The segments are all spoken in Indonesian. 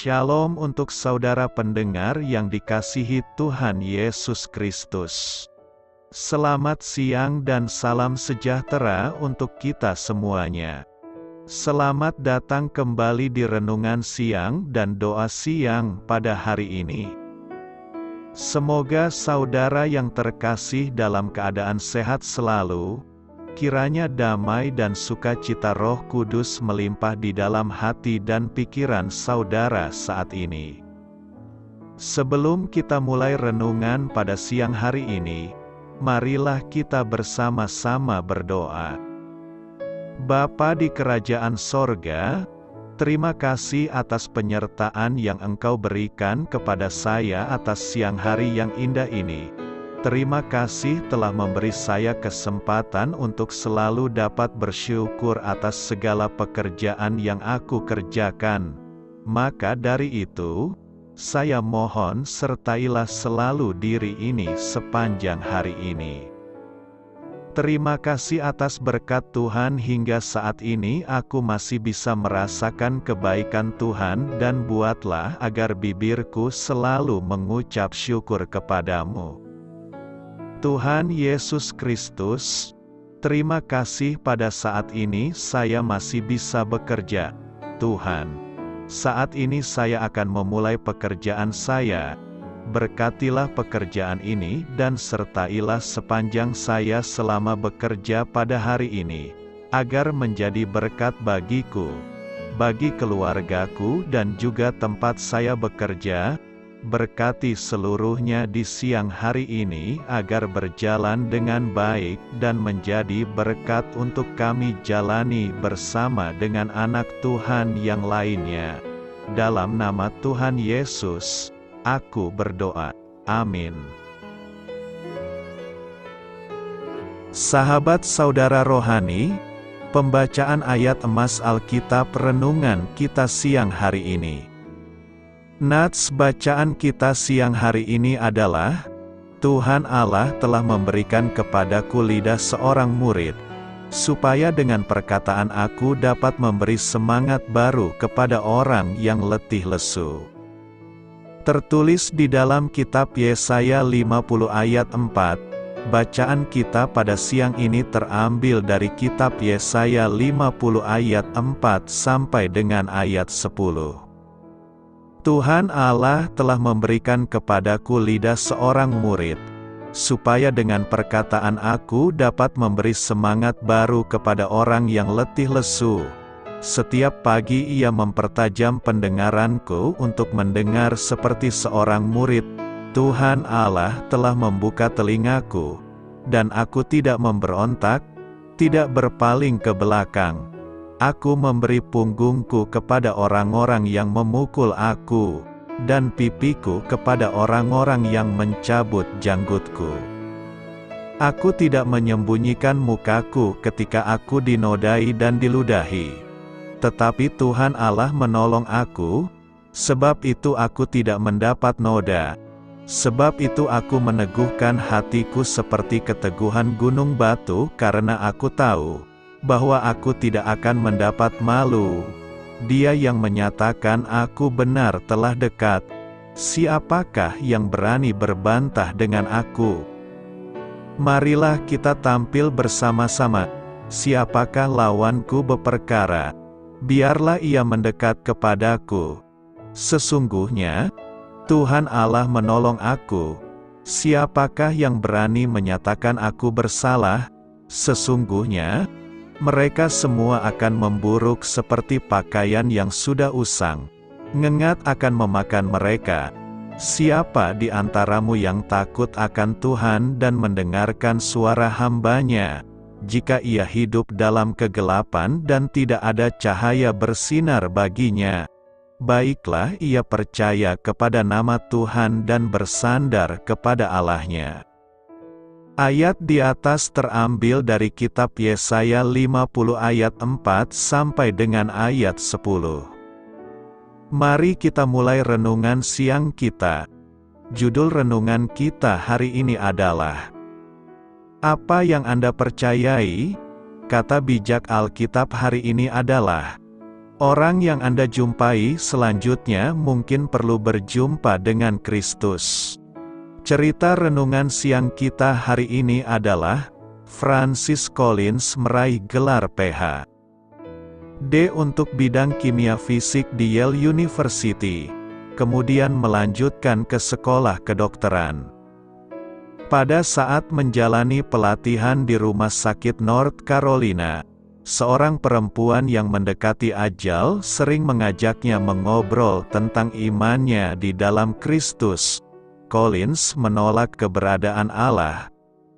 Shalom untuk saudara pendengar yang dikasihi Tuhan Yesus Kristus. Selamat siang dan salam sejahtera untuk kita semuanya. Selamat datang kembali di renungan siang dan doa siang pada hari ini. Semoga saudara yang terkasih dalam keadaan sehat selalu. Kiranya damai dan sukacita Roh Kudus melimpah di dalam hati dan pikiran saudara saat ini. Sebelum kita mulai renungan pada siang hari ini, marilah kita bersama-sama berdoa. Bapa di kerajaan sorga, terima kasih atas penyertaan yang Engkau berikan kepada saya atas siang hari yang indah ini. Terima kasih telah memberi saya kesempatan untuk selalu dapat bersyukur atas segala pekerjaan yang aku kerjakan. Maka dari itu, saya mohon sertailah selalu diri ini sepanjang hari ini. Terima kasih atas berkat Tuhan hingga saat ini aku masih bisa merasakan kebaikan Tuhan dan buatlah agar bibirku selalu mengucap syukur kepadamu. Tuhan Yesus Kristus, terima kasih pada saat ini saya masih bisa bekerja. Tuhan, saat ini saya akan memulai pekerjaan saya. Berkatilah pekerjaan ini dan sertailah sepanjang saya selama bekerja pada hari ini, agar menjadi berkat bagiku, bagi keluargaku dan juga tempat saya bekerja. Berkati seluruhnya di siang hari ini agar berjalan dengan baik dan menjadi berkat untuk kami jalani bersama dengan anak Tuhan yang lainnya. Dalam nama Tuhan Yesus, aku berdoa. Amin. Sahabat saudara rohani, pembacaan ayat emas Alkitab renungan kita siang hari ini. Nats bacaan kita siang hari ini adalah, Tuhan Allah telah memberikan kepadaku lidah seorang murid, supaya dengan perkataan aku dapat memberi semangat baru kepada orang yang letih lesu. Tertulis di dalam kitab Yesaya 50 ayat 4, bacaan kita pada siang ini terambil dari kitab Yesaya 50 ayat 4 sampai dengan ayat 10. Tuhan Allah telah memberikan kepadaku lidah seorang murid, supaya dengan perkataan aku dapat memberi semangat baru kepada orang yang letih lesu. Setiap pagi ia mempertajam pendengaranku untuk mendengar seperti seorang murid. Tuhan Allah telah membuka telingaku, dan aku tidak memberontak, tidak berpaling ke belakang. Aku memberi punggungku kepada orang-orang yang memukul aku, dan pipiku kepada orang-orang yang mencabut janggutku. Aku tidak menyembunyikan mukaku ketika aku dinodai dan diludahi. Tetapi Tuhan Allah menolong aku, sebab itu aku tidak mendapat noda. Sebab itu aku meneguhkan hatiku seperti keteguhan gunung batu karena aku tahu bahwa aku tidak akan mendapat malu. Dia yang menyatakan aku benar telah dekat. Siapakah yang berani berbantah dengan aku? Marilah kita tampil bersama-sama. Siapakah lawanku berperkara? Biarlah ia mendekat kepadaku. Sesungguhnya, Tuhan Allah menolong aku. Siapakah yang berani menyatakan aku bersalah? Sesungguhnya, mereka semua akan memburuk seperti pakaian yang sudah usang. Ngengat akan memakan mereka. Siapa di antaramu yang takut akan Tuhan dan mendengarkan suara hamba-Nya? Jika ia hidup dalam kegelapan dan tidak ada cahaya bersinar baginya, baiklah ia percaya kepada nama Tuhan dan bersandar kepada Allah-Nya. Ayat di atas terambil dari kitab Yesaya 50 ayat 4 sampai dengan ayat 10. Mari kita mulai renungan siang kita. Judul renungan kita hari ini adalah, apa yang Anda percayai? Kata bijak Alkitab hari ini adalah, Orang yang Anda jumpai selanjutnya mungkin perlu berjumpa dengan Kristus. Cerita renungan siang kita hari ini adalah Francis Collins meraih gelar Ph.D. untuk bidang kimia fisik di Yale University, kemudian melanjutkan ke sekolah kedokteran. Pada saat menjalani pelatihan di Rumah Sakit North Carolina, seorang perempuan yang mendekati ajal sering mengajaknya mengobrol tentang imannya di dalam Kristus. Collins menolak keberadaan Allah,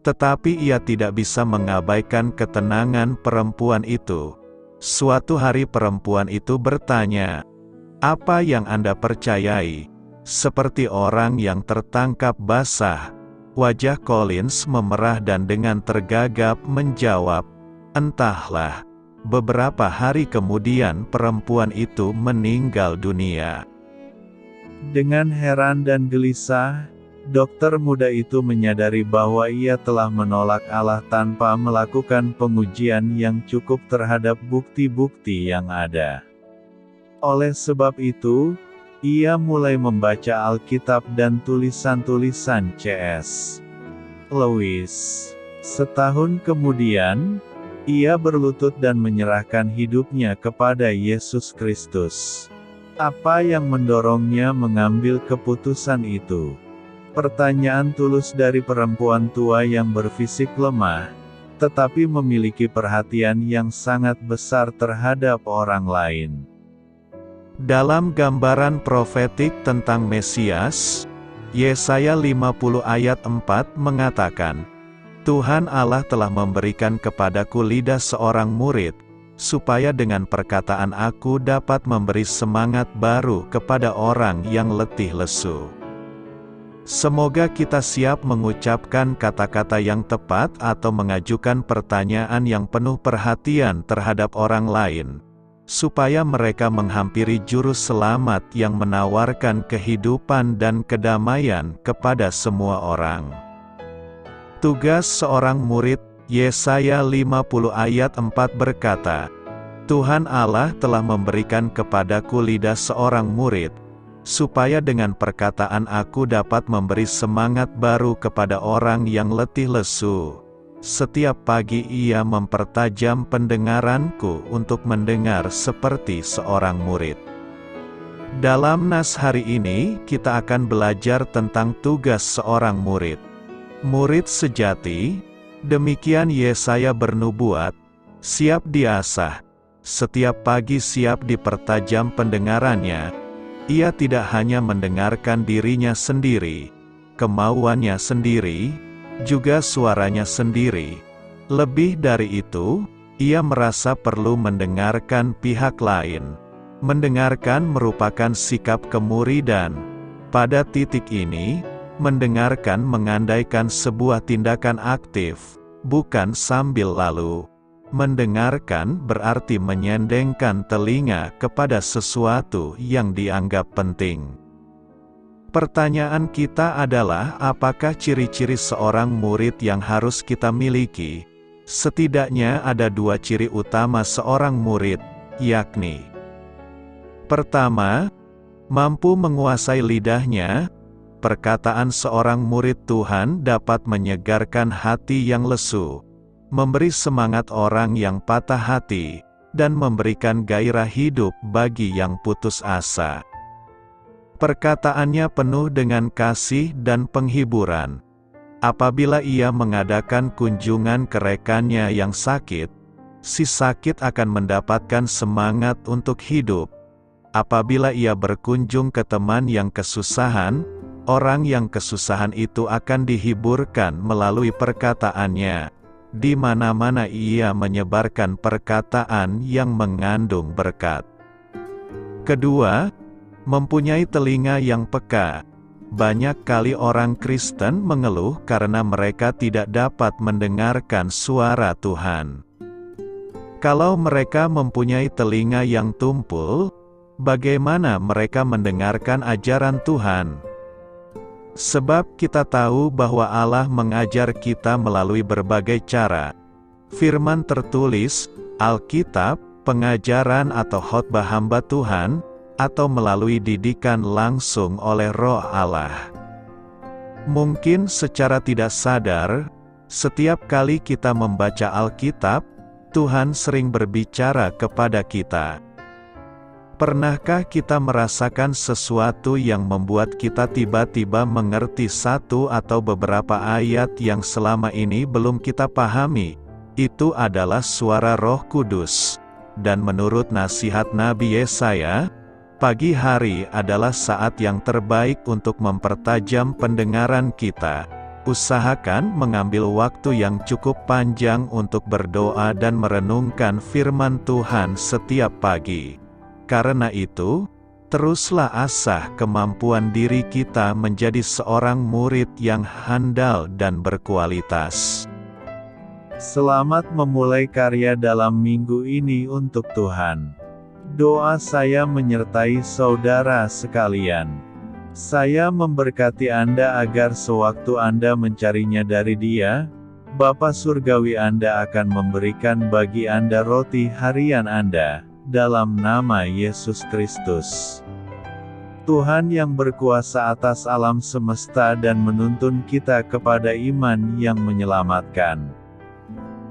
tetapi ia tidak bisa mengabaikan ketenangan perempuan itu. Suatu hari perempuan itu bertanya, "Apa yang Anda percayai?" Seperti orang yang tertangkap basah, wajah Collins memerah dan dengan tergagap menjawab, "Entahlah." Beberapa hari kemudian perempuan itu meninggal dunia. Dengan heran dan gelisah, dokter muda itu menyadari bahwa ia telah menolak Allah tanpa melakukan pengujian yang cukup terhadap bukti-bukti yang ada. Oleh sebab itu, ia mulai membaca Alkitab dan tulisan-tulisan C.S. Lewis. Setahun kemudian, ia berlutut dan menyerahkan hidupnya kepada Yesus Kristus. Apa yang mendorongnya mengambil keputusan itu? Pertanyaan tulus dari perempuan tua yang berfisik lemah, tetapi memiliki perhatian yang sangat besar terhadap orang lain. Dalam gambaran profetik tentang Mesias, Yesaya 50 ayat 4 mengatakan, "Tuhan Allah telah memberikan kepadaku lidah seorang murid, supaya dengan perkataan aku dapat memberi semangat baru kepada orang yang letih lesu." Semoga kita siap mengucapkan kata-kata yang tepat atau mengajukan pertanyaan yang penuh perhatian terhadap orang lain, supaya mereka menghampiri juru selamat yang menawarkan kehidupan dan kedamaian kepada semua orang. Tugas seorang murid, Yesaya 50 ayat 4 berkata, "Tuhan Allah telah memberikan kepadaku lidah seorang murid, supaya dengan perkataan aku dapat memberi semangat baru kepada orang yang letih lesu. Setiap pagi ia mempertajam pendengaranku untuk mendengar seperti seorang murid." Dalam nas hari ini, kita akan belajar tentang tugas seorang murid. Murid sejati, demikian Yesaya bernubuat, siap diasah, setiap pagi siap dipertajam pendengarannya. Ia tidak hanya mendengarkan dirinya sendiri, kemauannya sendiri, juga suaranya sendiri. Lebih dari itu, ia merasa perlu mendengarkan pihak lain. Mendengarkan merupakan sikap kemuridan. Pada titik ini, mendengarkan mengandaikan sebuah tindakan aktif, bukan sambil lalu. Mendengarkan berarti menyendengkan telinga kepada sesuatu yang dianggap penting. Pertanyaan kita adalah, apakah ciri-ciri seorang murid yang harus kita miliki? Setidaknya ada dua ciri utama seorang murid, yakni: pertama, mampu menguasai lidahnya. Perkataan seorang murid Tuhan dapat menyegarkan hati yang lesu, memberi semangat orang yang patah hati, dan memberikan gairah hidup bagi yang putus asa. Perkataannya penuh dengan kasih dan penghiburan. Apabila ia mengadakan kunjungan ke rekannya yang sakit, si sakit akan mendapatkan semangat untuk hidup. Apabila ia berkunjung ke teman yang kesusahan, orang yang kesusahan itu akan dihiburkan melalui perkataannya. Di mana-mana ia menyebarkan perkataan yang mengandung berkat. Kedua, mempunyai telinga yang peka. Banyak kali orang Kristen mengeluh karena mereka tidak dapat mendengarkan suara Tuhan. Kalau mereka mempunyai telinga yang tumpul, bagaimana mereka mendengarkan ajaran Tuhan? Sebab kita tahu bahwa Allah mengajar kita melalui berbagai cara. Firman tertulis, Alkitab, pengajaran atau khotbah hamba Tuhan, atau melalui didikan langsung oleh Roh Allah. Mungkin secara tidak sadar, setiap kali kita membaca Alkitab, Tuhan sering berbicara kepada kita. Pernahkah kita merasakan sesuatu yang membuat kita tiba-tiba mengerti satu atau beberapa ayat yang selama ini belum kita pahami? Itu adalah suara Roh Kudus. Dan menurut nasihat Nabi Yesaya, pagi hari adalah saat yang terbaik untuk mempertajam pendengaran kita. Usahakan mengambil waktu yang cukup panjang untuk berdoa dan merenungkan firman Tuhan setiap pagi. Karena itu, teruslah asah kemampuan diri kita menjadi seorang murid yang handal dan berkualitas. Selamat memulai karya dalam minggu ini untuk Tuhan. Doa saya menyertai saudara sekalian. Saya memberkati Anda agar sewaktu Anda mencarinya dari Dia, Bapa Surgawi Anda akan memberikan bagi Anda roti harian Anda. Dalam nama Yesus Kristus. Tuhan yang berkuasa atas alam semesta dan menuntun kita kepada iman yang menyelamatkan.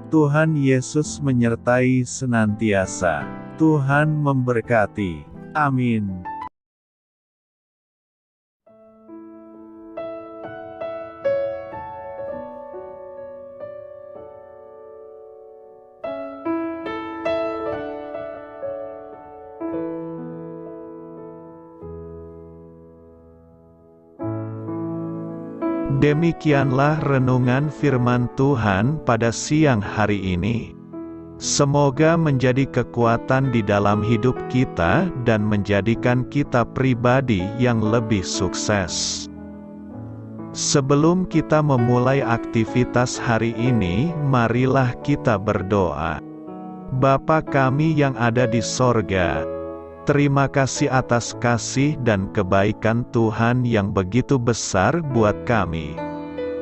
Tuhan Yesus menyertai senantiasa. Tuhan memberkati. Amin. Demikianlah renungan firman Tuhan pada siang hari ini. Semoga menjadi kekuatan di dalam hidup kita dan menjadikan kita pribadi yang lebih sukses. Sebelum kita memulai aktivitas hari ini, marilah kita berdoa. Bapa kami yang ada di sorga, terima kasih atas kasih dan kebaikan Tuhan yang begitu besar buat kami.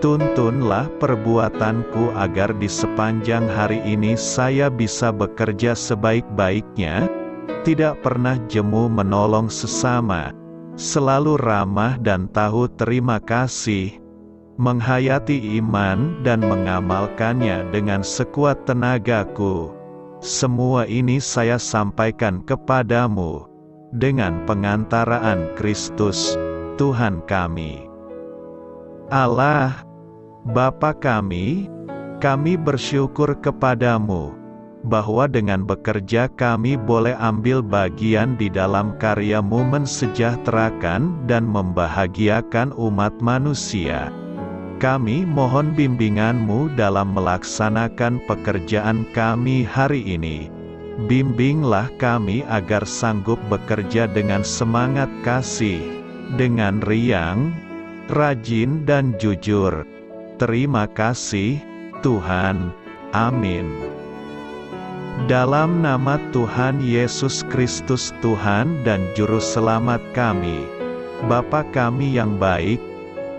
Tuntunlah perbuatanku agar di sepanjang hari ini saya bisa bekerja sebaik-baiknya, tidak pernah jemu menolong sesama, selalu ramah dan tahu terima kasih, menghayati iman dan mengamalkannya dengan sekuat tenagaku. Semua ini saya sampaikan kepadamu, dengan pengantaraan Kristus, Tuhan kami. Allah, Bapa kami bersyukur kepadamu, bahwa dengan bekerja kami boleh ambil bagian di dalam karya-Mu mensejahterakan dan membahagiakan umat manusia. Kami mohon bimbingan-Mu dalam melaksanakan pekerjaan kami hari ini. Bimbinglah kami agar sanggup bekerja dengan semangat kasih, dengan riang, rajin dan jujur. Terima kasih, Tuhan. Amin. Dalam nama Tuhan Yesus Kristus Tuhan dan Juru Selamat kami, Bapa kami yang baik,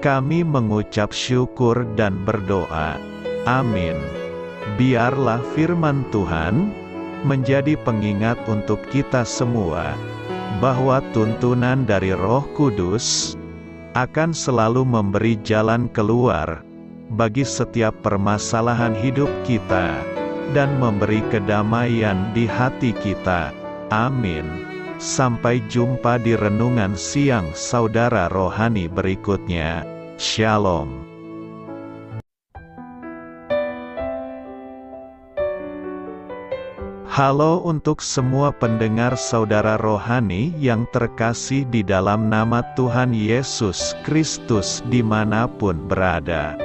kami mengucap syukur dan berdoa. Amin. Biarlah firman Tuhan menjadi pengingat untuk kita semua, bahwa tuntunan dari Roh Kudus akan selalu memberi jalan keluar bagi setiap permasalahan hidup kita, dan memberi kedamaian di hati kita. Amin. Sampai jumpa di renungan siang saudara rohani berikutnya. Shalom. Halo untuk semua pendengar saudara rohani yang terkasih di dalam nama Tuhan Yesus Kristus dimanapun berada.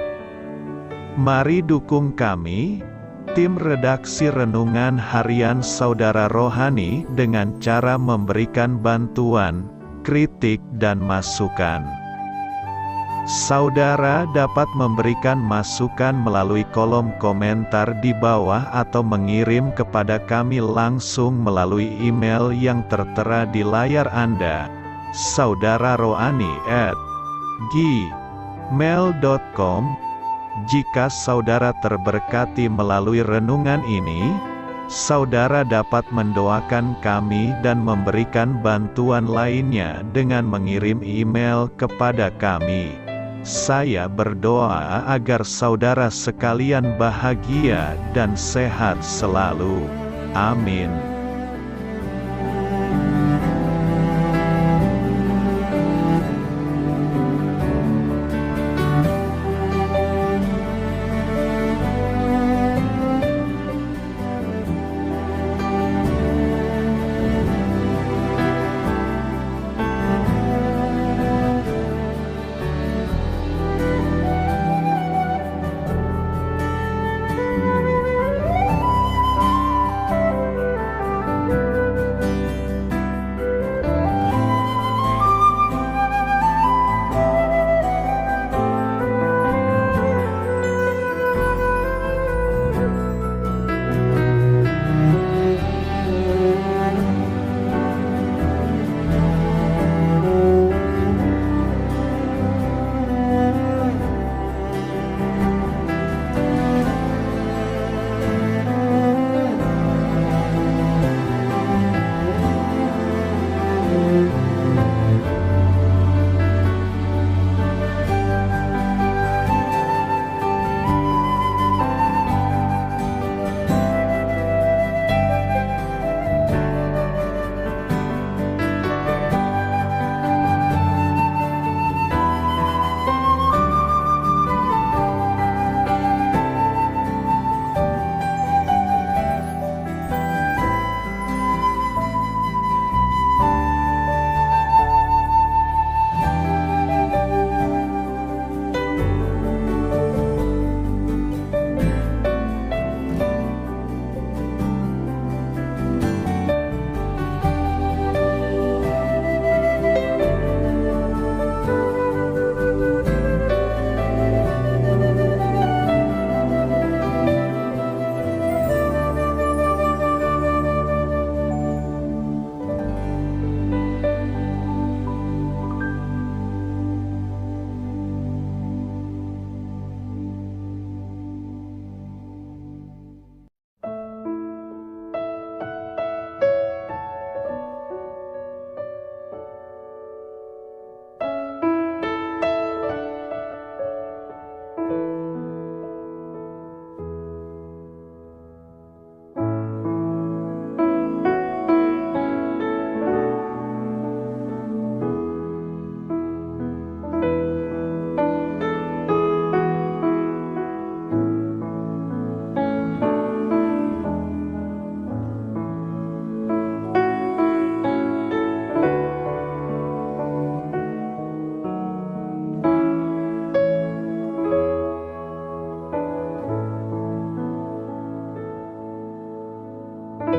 Mari dukung kami, tim redaksi Renungan Harian Saudara Rohani dengan cara memberikan bantuan, kritik dan masukan. Saudara dapat memberikan masukan melalui kolom komentar di bawah atau mengirim kepada kami langsung melalui email yang tertera di layar Anda, saudararohani@gmail.com. Jika saudara terberkati melalui renungan ini, Saudara dapat mendoakan kami dan memberikan bantuan lainnya dengan mengirim email kepada kami. Saya berdoa agar saudara sekalian bahagia dan sehat selalu. Amin.